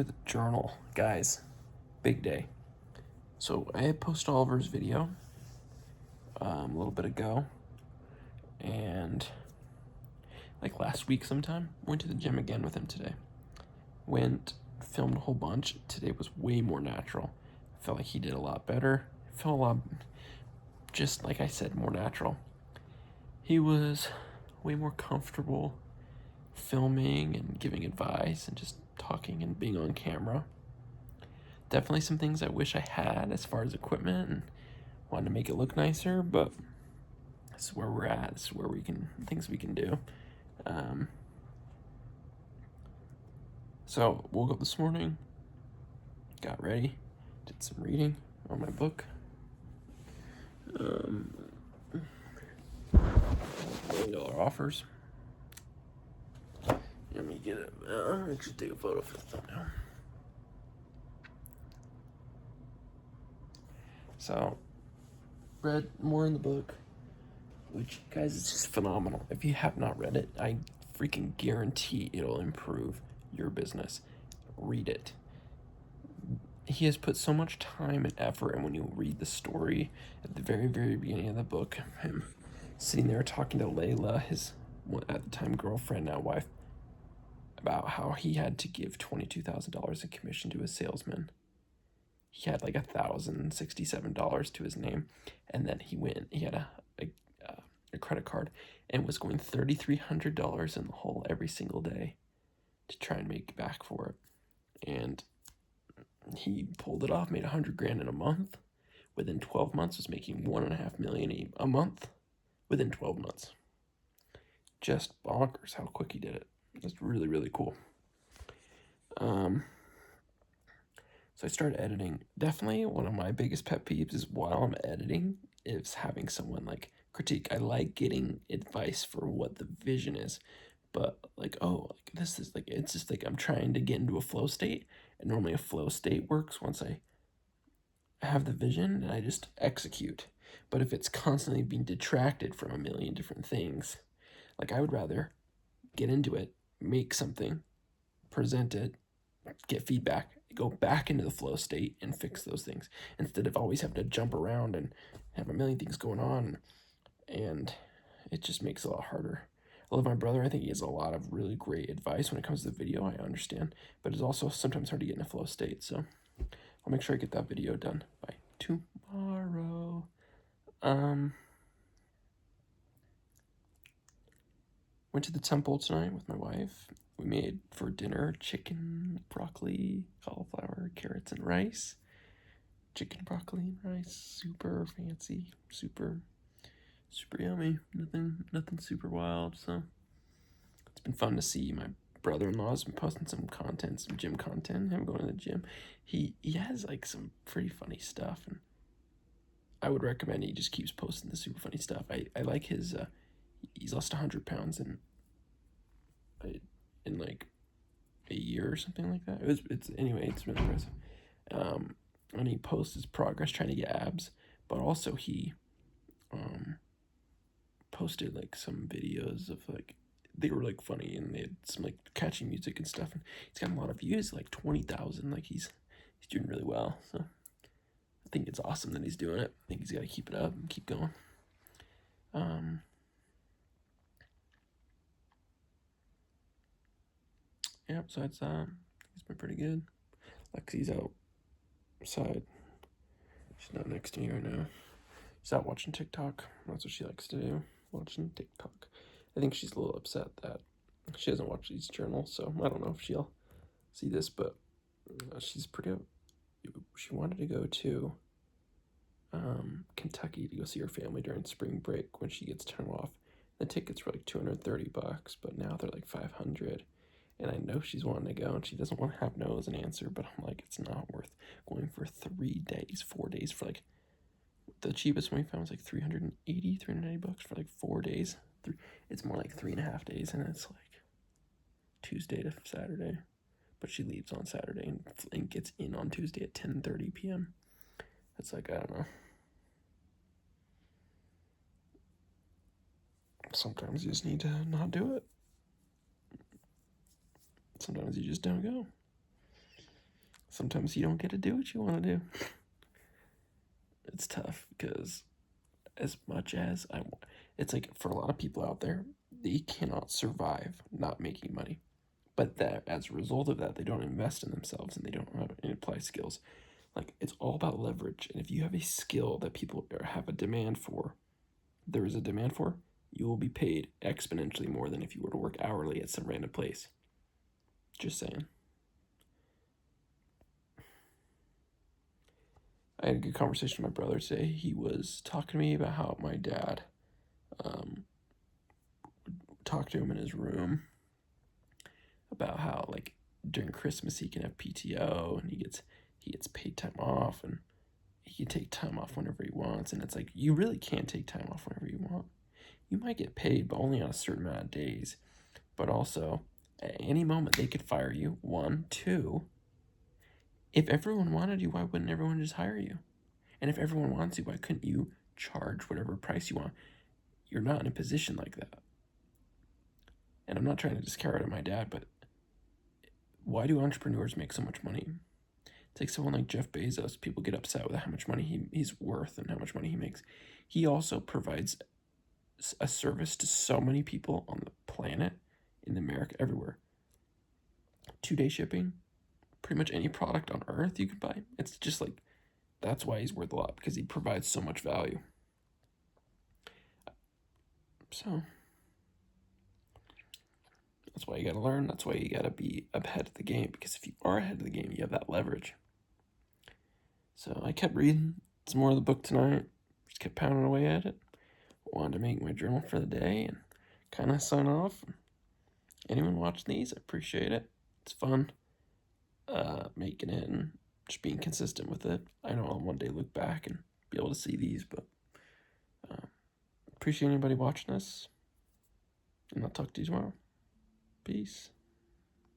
The journal, guys, big day. So I had posted Oliver's video a little bit ago, and like last week sometime, went to the gym again with him today. Filmed a whole bunch. Today was way more natural. I felt like he did a lot better. I felt a lot, just like I said, more natural. He was way more comfortable filming and giving advice and just talking and being on camera. Definitely some things I wish I had as far as equipment and wanted to make it look nicer, but this is where we're at. This is where things we can do. So woke up this morning, got ready, did some reading on my book. $1 offers. Let me get it. I'll actually take a photo for the thumbnail. So, read more in the book, which, guys, is just phenomenal. If you have not read it, I freaking guarantee it'll improve your business. Read it. He has put so much time and effort, and when you read the story at the very, very beginning of the book, him sitting there talking to Layla, his at the time girlfriend, now wife, about how he had to give $22,000 in commission to a salesman. He had like $1,067 to his name, and then he had a credit card and was going $3,300 in the hole every single day to try and make back for it. And he pulled it off, made $100,000 in a month. Within 12 months, was making $1.5 million a month. Within 12 months, just bonkers how quick he did it. It's really, really cool. So I started editing. Definitely one of my biggest pet peeves is while I'm editing is having someone like critique. I like getting advice for what the vision is, but like, oh, like this is like, it's just like I'm trying to get into a flow state, and normally a flow state works once I have the vision and I just execute. But if it's constantly being detracted from a million different things, like I would rather get into it, make something, present it, get feedback, go back into the flow state and fix those things instead of always having to jump around and have a million things going on, and it just makes it a lot harder. I love my brother. I think he has a lot of really great advice when it comes to video. I understand, but it's also sometimes hard to get in a flow state. So I'll make sure I get that video done by tomorrow. Went to the temple tonight with my wife. We made for dinner chicken, broccoli, cauliflower, carrots, and rice. Chicken, broccoli, and rice. Super fancy. Super yummy. Nothing super wild. So it's been fun to see. My brother-in-law's been posting some content, some gym content. Him going to the gym. He has like some pretty funny stuff, and I would recommend he just keeps posting the super funny stuff. I like his. He's lost 100 pounds in like a year or something like that. It's really impressive. And he posts his progress trying to get abs, but also he posted like some videos of like they were like funny, and they had some like catchy music and stuff, and he's got a lot of views, like 20,000. Like he's doing really well. So I think it's awesome that he's doing it. I think he's got to keep it up and keep going. Yeah, besides that, he's been pretty good. Lexi's outside. She's not next to me right now. She's out watching TikTok. That's what she likes to do, watching TikTok. I think she's a little upset that she hasn't watched these journals, so I don't know if she'll see this, but she's pretty. She wanted to go to Kentucky to go see her family during spring break when she gets turned off. The tickets were like $230, but now they're like $500. And I know she's wanting to go, and she doesn't want to have no as an answer, but I'm like, it's not worth going for 3 days, 4 days for like, the cheapest one we found was like $380, $390 for like 4 days. It's more like 3.5 days, and it's like Tuesday to Saturday. But she leaves on Saturday and gets in on Tuesday at 10:30 p.m. It's like, I don't know. Sometimes you just need to not do it. Sometimes you just don't go. sometimes you don't get to do what you want to do. It's tough because as much as I want, it's like for a lot of people out there, they cannot survive not making money. But that as a result of that, they don't invest in themselves and they don't apply skills. Like, it's all about leverage. And if you have a skill that people have a demand for, there is a demand for, you will be paid exponentially more than if you were to work hourly at some random place. Just saying. I had a good conversation with my brother today. He was talking to me about how my dad talked to him in his room about how, like, during Christmas he can have PTO and he gets paid time off and he can take time off whenever he wants. And it's like, you really can't take time off whenever you want. You might get paid, but only on a certain amount of days. But also, at any moment they could fire you. 1, 2. If everyone wanted you, why wouldn't everyone just hire you? And if everyone wants you, why couldn't you charge whatever price you want? You're not in a position like that. And I'm not trying to discredit my dad, but why do entrepreneurs make so much money? It's like someone like Jeff Bezos. People get upset with how much money he's worth and how much money he makes. He also provides a service to so many people on the planet, in America, everywhere. 2-day shipping, pretty much any product on earth you could buy. It's just like, that's why he's worth a lot, because he provides so much value. So that's why you gotta learn. That's why you gotta be ahead of the game, because if you are ahead of the game, you have that leverage. So I kept reading some more of the book tonight. Just kept pounding away at it. Wanted to make my journal for the day and kind of sign off. Anyone watching these, I appreciate it. It's fun making it and just being consistent with it. I know I'll one day look back and be able to see these, but appreciate anybody watching this. And I'll talk to you tomorrow. Peace.